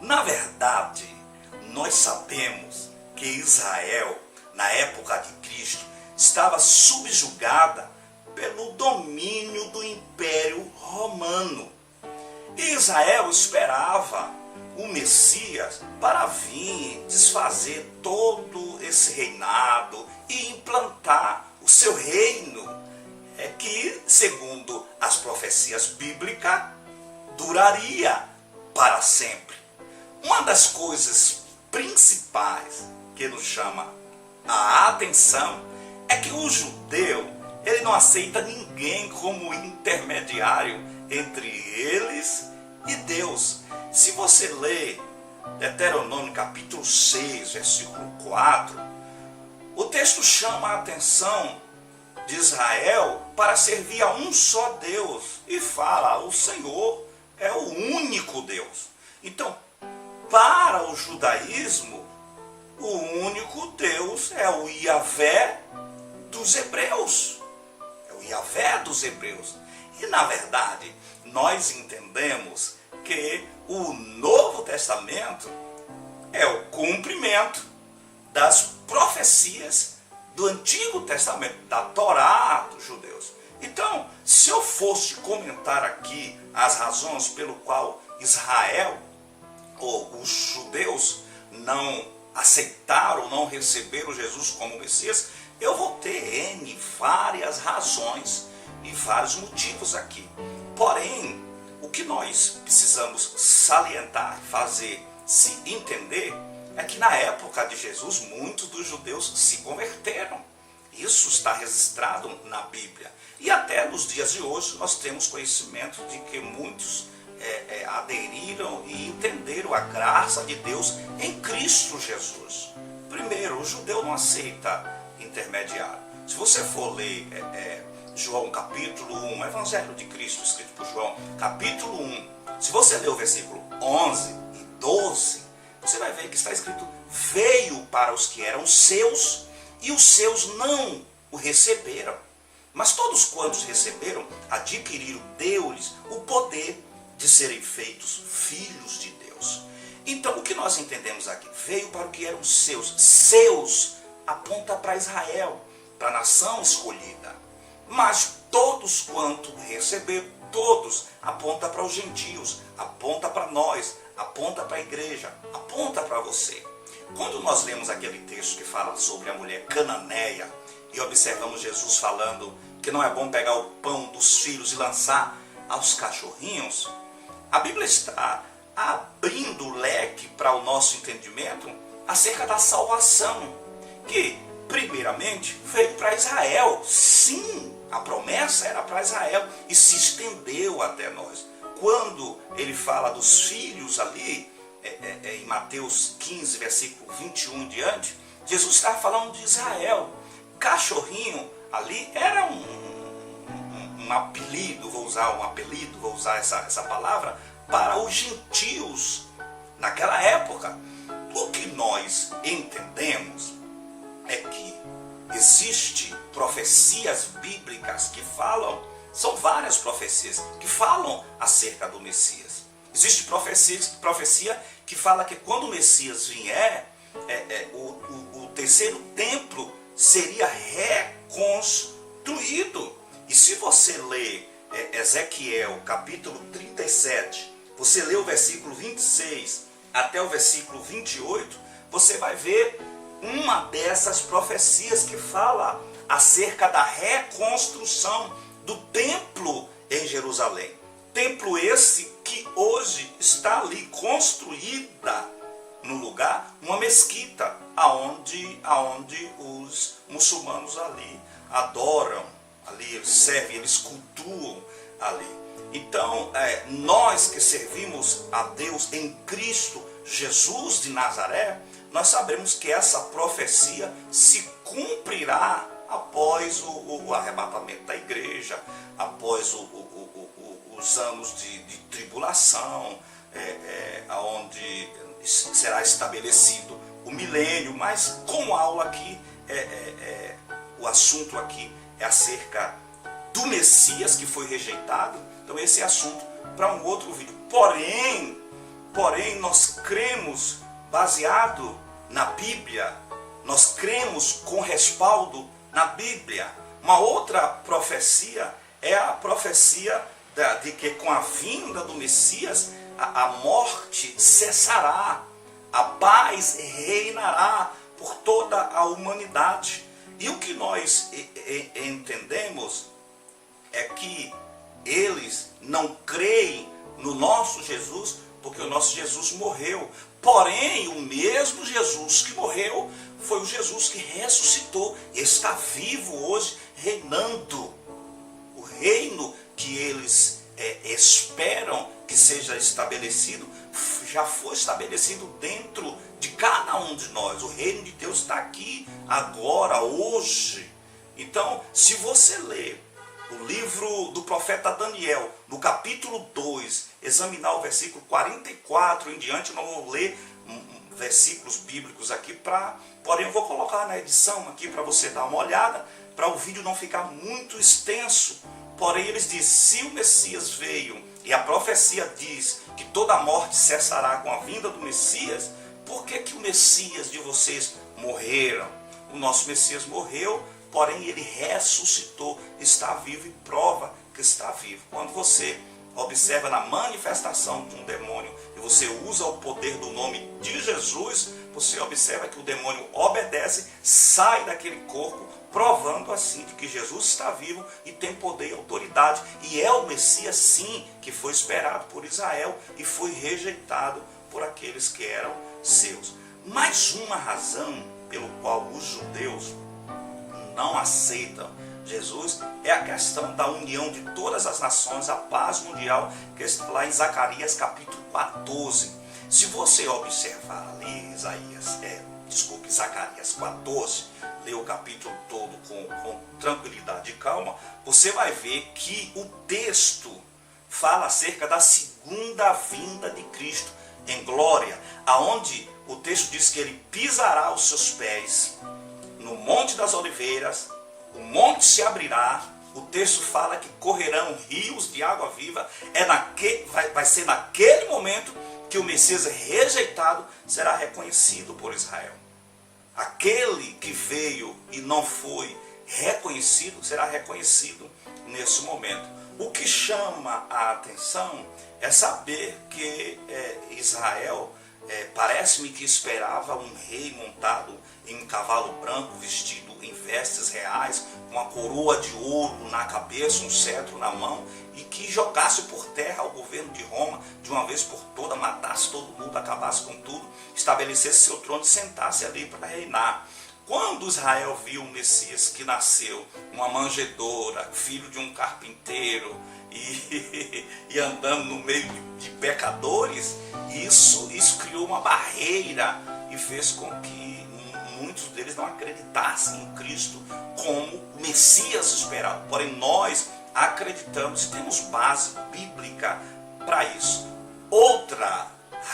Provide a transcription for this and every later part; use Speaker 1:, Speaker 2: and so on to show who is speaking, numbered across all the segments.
Speaker 1: Na verdade, nós sabemos que Israel, na época de Cristo, estava subjugada pelo domínio do Império Romano. E Israel esperava o Messias para vir desfazer todo esse reinado e implantar o seu reino, que, segundo as profecias bíblicas, duraria para sempre. Uma das coisas principais que nos chama a atenção é que o judeu, ele não aceita ninguém como intermediário entre eles e Deus. Se você ler Deuteronômio capítulo 6, versículo 4, o texto chama a atenção de Israel para servir a um só Deus e fala: o Senhor é o único Deus. Então, para o judaísmo, o único Deus é o Yahvé dos hebreus. É o Yahvé dos hebreus. E, na verdade, nós entendemos que o Novo Testamento é o cumprimento das profecias do Antigo Testamento, da Torá dos judeus. Então, se eu fosse comentar aqui as razões pelo qual Israel, ou os judeus, não aceitaram, não receberam Jesus como Messias, eu vou ter várias razões e vários motivos aqui. Porém, o que nós precisamos salientar, fazer, se entender, é que na época de Jesus, muitos dos judeus se converteram. Isso está registrado na Bíblia. E até nos dias de hoje nós temos conhecimento de que muitos aderiram e entenderam a graça de Deus em Cristo Jesus. Primeiro, o judeu não aceita intermediário. Se você for ler João capítulo 1, Evangelho de Cristo, escrito por João, capítulo 1, se você ler o versículo 11 e 12, você vai ver que está escrito: veio para os que eram seus, e os seus não o receberam. Mas todos quantos receberam, adquiriram, deu-lhes o poder de serem feitos filhos de Deus. Então, o que nós entendemos aqui? Veio para o que eram seus. Seus aponta para Israel, para a nação escolhida. Mas todos quanto receberam, todos, aponta para os gentios, aponta para nós, aponta para a igreja, aponta para você. Quando nós lemos aquele texto que fala sobre a mulher cananeia e observamos Jesus falando que não é bom pegar o pão dos filhos e lançar aos cachorrinhos, a Bíblia está abrindo o leque para o nosso entendimento acerca da salvação, que primeiramente veio para Israel. Sim, a promessa era para Israel e se estendeu até nós. Quando ele fala dos filhos ali, em Mateus 15, versículo 21 em diante, Jesus estava falando de Israel. Cachorrinho ali era um apelido, vou usar essa palavra, para os gentios naquela época. O que nós entendemos é que existem profecias bíblicas que falam, são várias profecias que falam acerca do Messias. Existe profecia que fala que quando o Messias vier, o terceiro templo seria reconstruído. E se você ler Ezequiel capítulo 37, você lê o versículo 26 até o versículo 28, você vai ver uma dessas profecias que fala acerca da reconstrução do templo em Jerusalém. Templo esse que hoje está ali construída no lugar, uma mesquita, aonde os muçulmanos ali adoram, ali eles servem, eles cultuam ali. Então, nós que servimos a Deus em Cristo Jesus de Nazaré, nós sabemos que essa profecia se cumprirá após o arrebatamento da igreja, após os anos de tribulação, onde será estabelecido o milênio. Mas como a aula aqui, o assunto aqui é acerca do Messias que foi rejeitado, então esse é assunto para um outro vídeo. Porém, porém nós cremos baseado na Bíblia, nós cremos com respaldo na Bíblia. Uma outra profecia é a profecia de que com a vinda do Messias a morte cessará, a paz reinará por toda a humanidade. E o que nós entendemos é que eles não creem no nosso Jesus, porque o nosso Jesus morreu. Porém, o mesmo Jesus que morreu foi o Jesus que ressuscitou, está vivo hoje, reinando. O reino que eles esperam que seja estabelecido, já foi estabelecido dentro de cada um de nós. O reino de Deus está aqui, agora, hoje. Então, se você ler o livro do profeta Daniel, no capítulo 2, examinar o versículo 44 em diante, eu não vou ler versículos bíblicos aqui, porém eu vou colocar na edição aqui para você dar uma olhada, para o vídeo não ficar muito extenso. Porém eles dizem, se o Messias veio e a profecia diz que toda a morte cessará com a vinda do Messias, por que o Messias de vocês morreram? O nosso Messias morreu, porém ele ressuscitou, está vivo e prova que está vivo. Quando você observa na manifestação de um demônio e você usa o poder do nome de Jesus, você observa que o demônio obedece, sai daquele corpo, provando assim de que Jesus está vivo e tem poder e autoridade. E é o Messias sim que foi esperado por Israel e foi rejeitado por aqueles que eram seus. Mais uma razão pelo qual os judeus não aceitam Jesus é a questão da união de todas as nações, a paz mundial, que está lá em Zacarias capítulo 14. Se você observar ali Zacarias 14, ler o capítulo todo com tranquilidade e calma, você vai ver que o texto fala acerca da segunda vinda de Cristo em glória, aonde o texto diz que ele pisará os seus pés no Monte das Oliveiras, o monte se abrirá, o texto fala que correrão rios de água viva, vai ser naquele momento que o Messias rejeitado será reconhecido por Israel. Aquele que veio e não foi reconhecido, será reconhecido nesse momento. O que chama a atenção é saber que Israel, parece-me que esperava um rei montado em um cavalo branco, vestido em vestes reais, uma coroa de ouro na cabeça, um cetro na mão, e que jogasse por terra o governo de Roma, de uma vez por toda, matasse todo mundo, acabasse com tudo, estabelecesse seu trono e sentasse ali para reinar. Quando Israel viu o Messias que nasceu, uma manjedoura, filho de um carpinteiro, e andando no meio de pecadores, isso criou uma barreira e fez com que muitos deles não acreditassem em Cristo como o Messias esperado. Porém, nós acreditamos e temos base bíblica para isso. Outra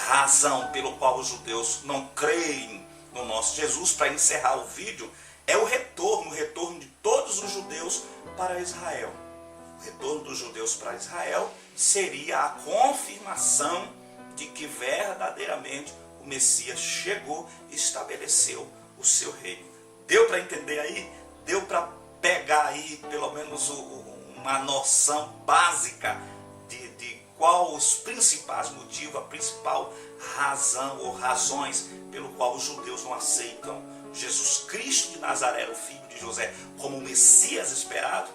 Speaker 1: razão pelo qual os judeus não creem no nosso Jesus, para encerrar o vídeo, é o retorno de todos os judeus para Israel. O retorno dos judeus para Israel seria a confirmação de que verdadeamente o Messias chegou e estabeleceu o seu reino. Deu para entender aí? Deu para pegar aí pelo menos uma noção básica de qual os principais motivos, a principal razão ou razões pelo qual os judeus não aceitam Jesus Cristo de Nazaré, o filho de José, como o Messias esperado?